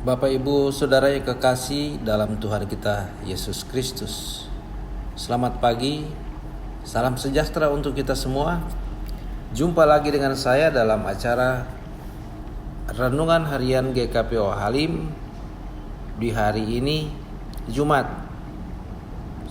Bapak Ibu Saudara yang kekasih dalam Tuhan kita Yesus Kristus, selamat pagi, salam sejahtera untuk kita semua. Jumpa lagi dengan saya dalam acara Renungan Harian GKPO Halim di hari ini, Jumat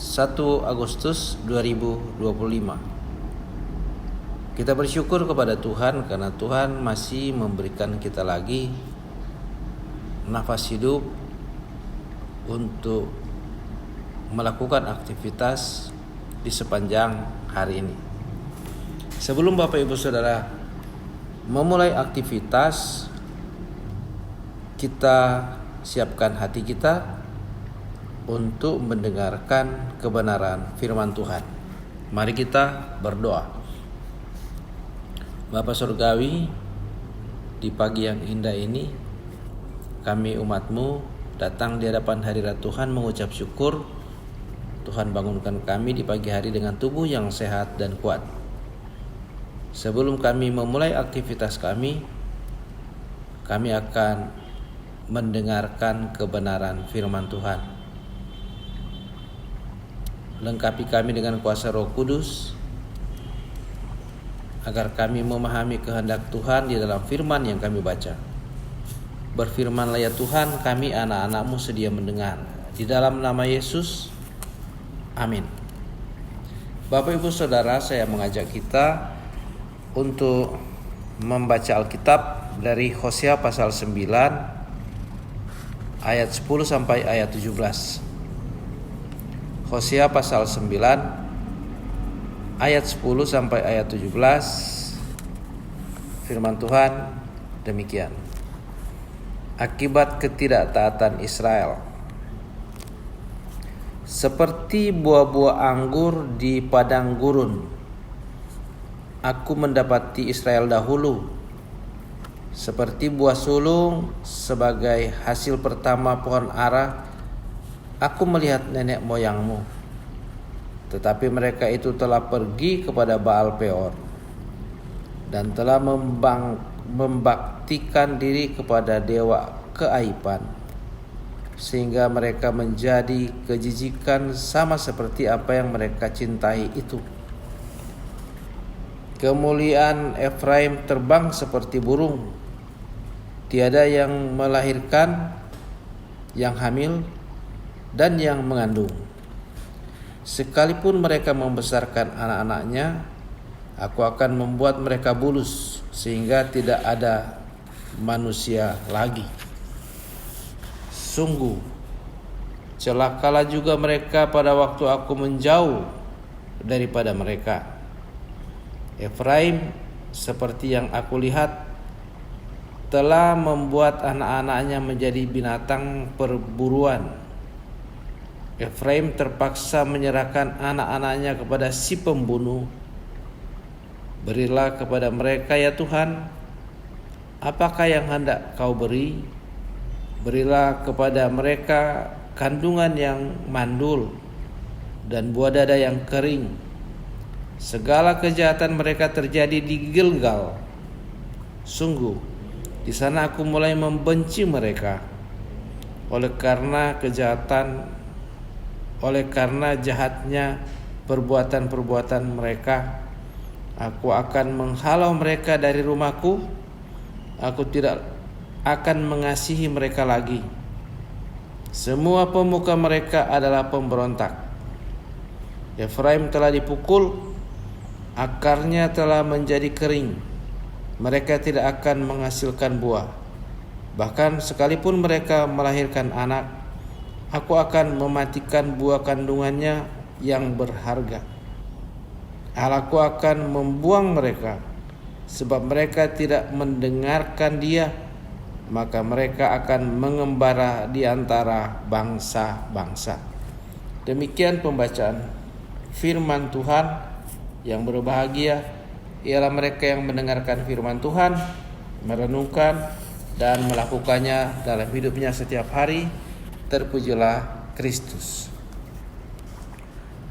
1 Agustus 2025. Kita bersyukur kepada Tuhan karena Tuhan masih memberikan kita lagi nafas hidup untuk melakukan aktivitas di sepanjang hari ini. Sebelum Bapak Ibu Saudara memulai aktivitas, kita siapkan hati kita untuk mendengarkan kebenaran firman Tuhan. Mari kita berdoa. Bapa Surgawi, di pagi yang indah ini kami umat-Mu datang di hadapan hadirat Tuhan mengucap syukur. Tuhan bangunkan kami di pagi hari dengan tubuh yang sehat dan kuat. Sebelum kami memulai aktivitas kami akan mendengarkan kebenaran firman Tuhan. Lengkapi kami dengan kuasa Roh Kudus, agar kami memahami kehendak Tuhan di dalam firman yang kami baca. Berfirmanlah ya Tuhan, kami anak-anak-Mu sedia mendengar. Di dalam nama Yesus, amin. Bapak Ibu Saudara, saya mengajak kita untuk membaca Alkitab dari Hosea pasal 9 ayat 10 sampai ayat 17. Hosea pasal 9 ayat 10 sampai ayat 17. Firman Tuhan demikian. Akibat ketidaktaatan Israel, seperti buah-buah anggur di padang gurun, aku mendapati Israel dahulu. Seperti buah sulung sebagai hasil pertama pohon ara, aku melihat nenek moyangmu. Tetapi mereka itu telah pergi kepada Baal Peor dan telah membaktikan diri kepada dewa keaiban, sehingga mereka menjadi kejijikan sama seperti apa yang mereka cintai itu. Kemuliaan Efraim terbang seperti burung, tiada yang melahirkan, yang hamil, dan yang mengandung. Sekalipun mereka membesarkan anak-anaknya, aku akan membuat mereka bulus sehingga tidak ada manusia lagi. Sungguh, celakalah juga mereka pada waktu aku menjauh daripada mereka. Efraim, seperti yang aku lihat, telah membuat anak-anaknya menjadi binatang perburuan. Efraim terpaksa menyerahkan anak-anaknya kepada si pembunuh. Berilah kepada mereka ya Tuhan, apakah yang hendak Kau beri? Berilah kepada mereka kandungan yang mandul dan buah dada yang kering. Segala kejahatan mereka terjadi di Gilgal. Sungguh, di sana aku mulai membenci mereka. Oleh karena jahatnya perbuatan-perbuatan mereka, aku akan menghalau mereka dari rumahku. Aku tidak akan mengasihi mereka lagi. Semua pemuka mereka adalah pemberontak. Efraim telah dipukul, akarnya telah menjadi kering. Mereka tidak akan menghasilkan buah. Bahkan sekalipun mereka melahirkan anak, aku akan mematikan buah kandungannya yang berharga. Allahku akan membuang mereka, sebab mereka tidak mendengarkan Dia, maka mereka akan mengembara di antara bangsa-bangsa. Demikian pembacaan firman Tuhan. Yang berbahagia ialah mereka yang mendengarkan firman Tuhan, merenungkan dan melakukannya dalam hidupnya setiap hari. Terpujilah Kristus.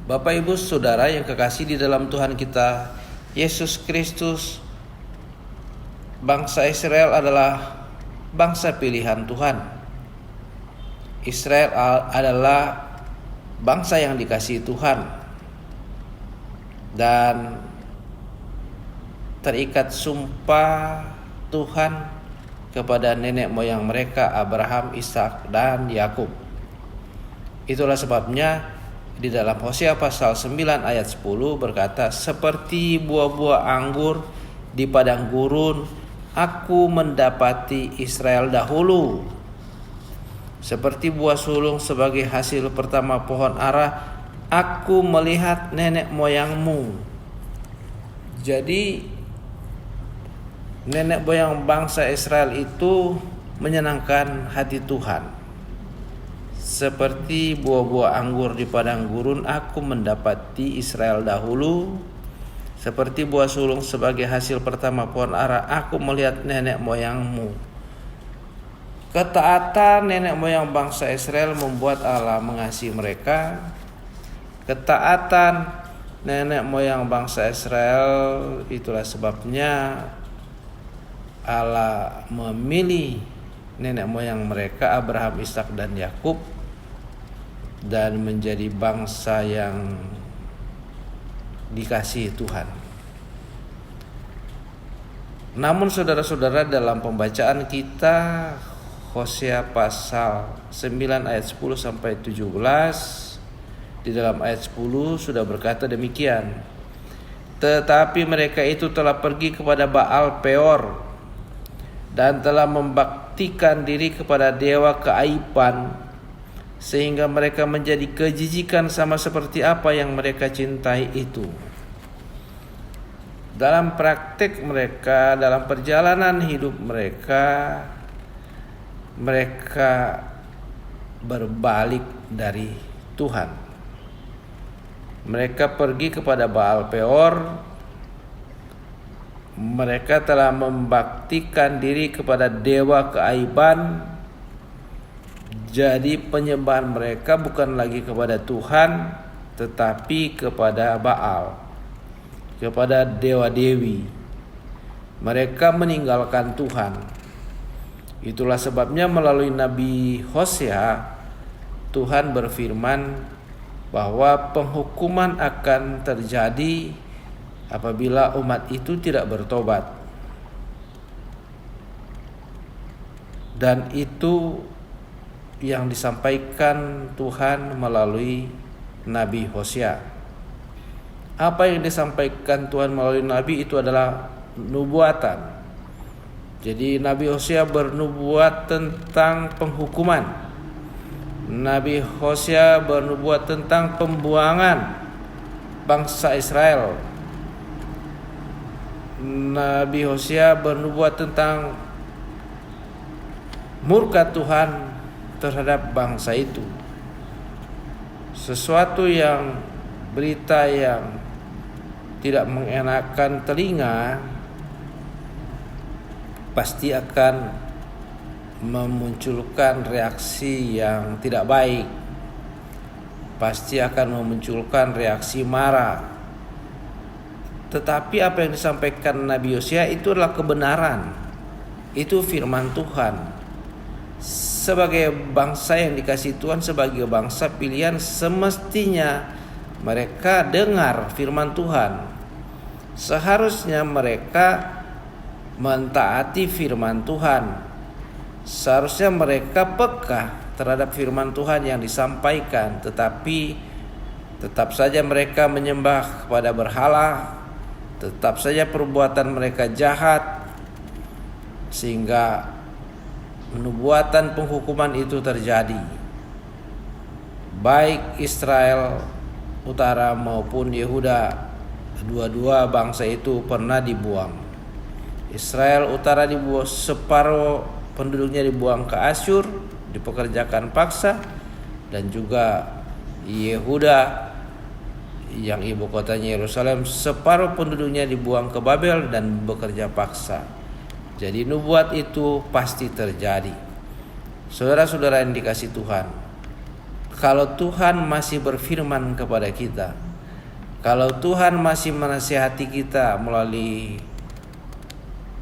Bapak Ibu Saudara yang kekasih di dalam Tuhan kita Yesus Kristus, bangsa Israel adalah bangsa pilihan Tuhan. Israel adalah bangsa yang dikasihi Tuhan dan terikat sumpah Tuhan kepada nenek moyang mereka Abraham, Ishak, dan Yakub. Itulah sebabnya di dalam Hosea pasal 9 ayat 10 berkata, seperti buah-buah anggur di padang gurun, aku mendapati Israel dahulu. Seperti buah sulung sebagai hasil pertama pohon ara, aku melihat nenek moyangmu. Jadi nenek moyang bangsa Israel itu menyenangkan hati Tuhan. Seperti buah-buah anggur di padang gurun, aku mendapati Israel dahulu. Seperti buah sulung sebagai hasil pertama pohon ara, aku melihat nenek moyangmu. Ketaatan nenek moyang bangsa Israel membuat Allah mengasihi mereka. Ketaatan nenek moyang bangsa Israel, itulah sebabnya Allah memilih nenek moyang mereka Abraham, Ishak, dan Yakub dan menjadi bangsa yang dikasihi Tuhan. Namun saudara-saudara, dalam pembacaan kita Hosea pasal 9 ayat 10 sampai 17, di dalam ayat 10 sudah berkata demikian. Tetapi mereka itu telah pergi kepada Baal Peor dan telah membaktikan diri kepada dewa keaiban, sehingga mereka menjadi kejijikan sama seperti apa yang mereka cintai itu. Dalam praktik mereka, dalam perjalanan hidup mereka berbalik dari Tuhan. Mereka pergi kepada Baal Peor. Mereka telah membaktikan diri kepada dewa keaiban. Jadi penyembahan mereka bukan lagi kepada Tuhan, tetapi kepada Baal, kepada dewa-dewi. Mereka meninggalkan Tuhan. Itulah sebabnya melalui Nabi Hosea, Tuhan berfirman bahwa penghukuman akan terjadi apabila umat itu tidak bertobat. Dan itu yang disampaikan Tuhan melalui Nabi Hosea. Apa yang disampaikan Tuhan melalui Nabi itu adalah nubuatan. Jadi Nabi Hosea bernubuat tentang penghukuman. Nabi Hosea bernubuat tentang pembuangan bangsa Israel. Nabi Hosea bernubuat tentang murka Tuhan terhadap bangsa itu. Sesuatu yang, berita yang tidak mengenakan telinga pasti akan memunculkan reaksi yang tidak baik. Pasti akan memunculkan reaksi marah. Tetapi apa yang disampaikan Nabi Hosea itu adalah kebenaran. Itu firman Tuhan. Sebagai bangsa yang dikasihi Tuhan, sebagai bangsa pilihan, semestinya mereka dengar firman Tuhan. Seharusnya mereka mentaati firman Tuhan. Seharusnya mereka peka terhadap firman Tuhan yang disampaikan, tetapi tetap saja mereka menyembah kepada berhala, tetap saja perbuatan mereka jahat, sehingga nubuatan penghukuman itu terjadi. Baik Israel Utara maupun Yehuda, dua-dua bangsa itu pernah dibuang. Israel Utara dibuang, separuh penduduknya dibuang ke Asyur, dipekerjakan paksa, dan juga Yehuda yang ibu kotanya Yerusalem, separuh penduduknya dibuang ke Babel dan bekerja paksa. Jadi nubuat itu pasti terjadi. Saudara-saudara yang dikasihi Tuhan, kalau Tuhan masih berfirman kepada kita, kalau Tuhan masih menasihati kita melalui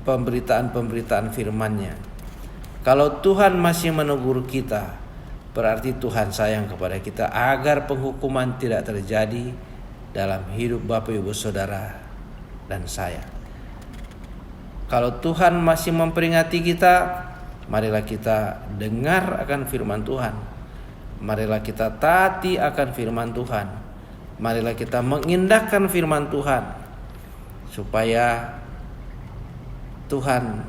pemberitaan-pemberitaan firman-Nya, kalau Tuhan masih menegur kita, berarti Tuhan sayang kepada kita agar penghukuman tidak terjadi dalam hidup Bapak Ibu Saudara dan saya. Kalau Tuhan masih memperingati kita, marilah kita dengar akan firman Tuhan. Marilah kita taati akan firman Tuhan. Marilah kita mengindahkan firman Tuhan, supaya Tuhan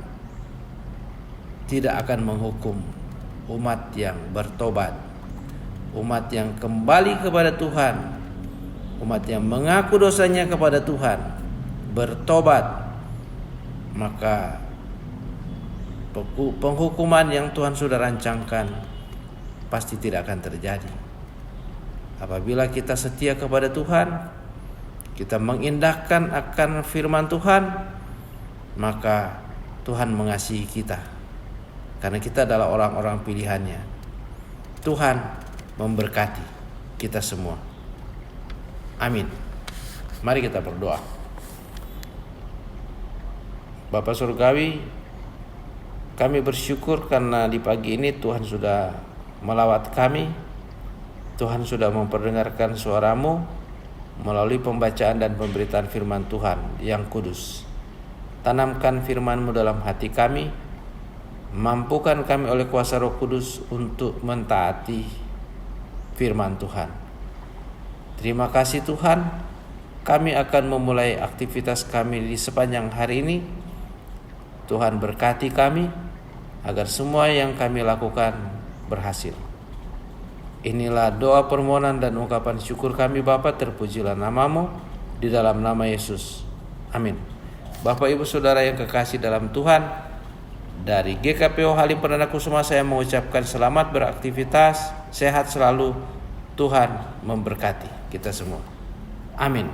tidak akan menghukum umat yang bertobat, umat yang kembali kepada Tuhan, umat yang mengaku dosanya kepada Tuhan, bertobat. Maka penghukuman yang Tuhan sudah rancangkan pasti tidak akan terjadi. Apabila kita setia kepada Tuhan, kita mengindahkan akan firman Tuhan, maka Tuhan mengasihi kita, karena kita adalah orang-orang pilihannya. Tuhan memberkati kita semua. Amin. Mari kita berdoa. Bapa Surgawi, kami bersyukur karena di pagi ini Tuhan sudah melawat kami. Tuhan sudah memperdengarkan suara-Mu melalui pembacaan dan pemberitaan firman Tuhan yang kudus. Tanamkan firman-Mu dalam hati kami. Mampukan kami oleh kuasa Roh Kudus untuk mentaati firman Tuhan. Terima kasih Tuhan. Kami akan memulai aktivitas kami di sepanjang hari ini. Tuhan berkati kami agar semua yang kami lakukan berhasil. Inilah doa permohonan dan ungkapan syukur kami Bapa, terpujilah nama-Mu di dalam nama Yesus. Amin. Bapak Ibu Saudara yang kekasih dalam Tuhan, dari GKPO Halim Perdana Kusuma saya mengucapkan selamat beraktivitas, sehat selalu, Tuhan memberkati kita semua. Amin.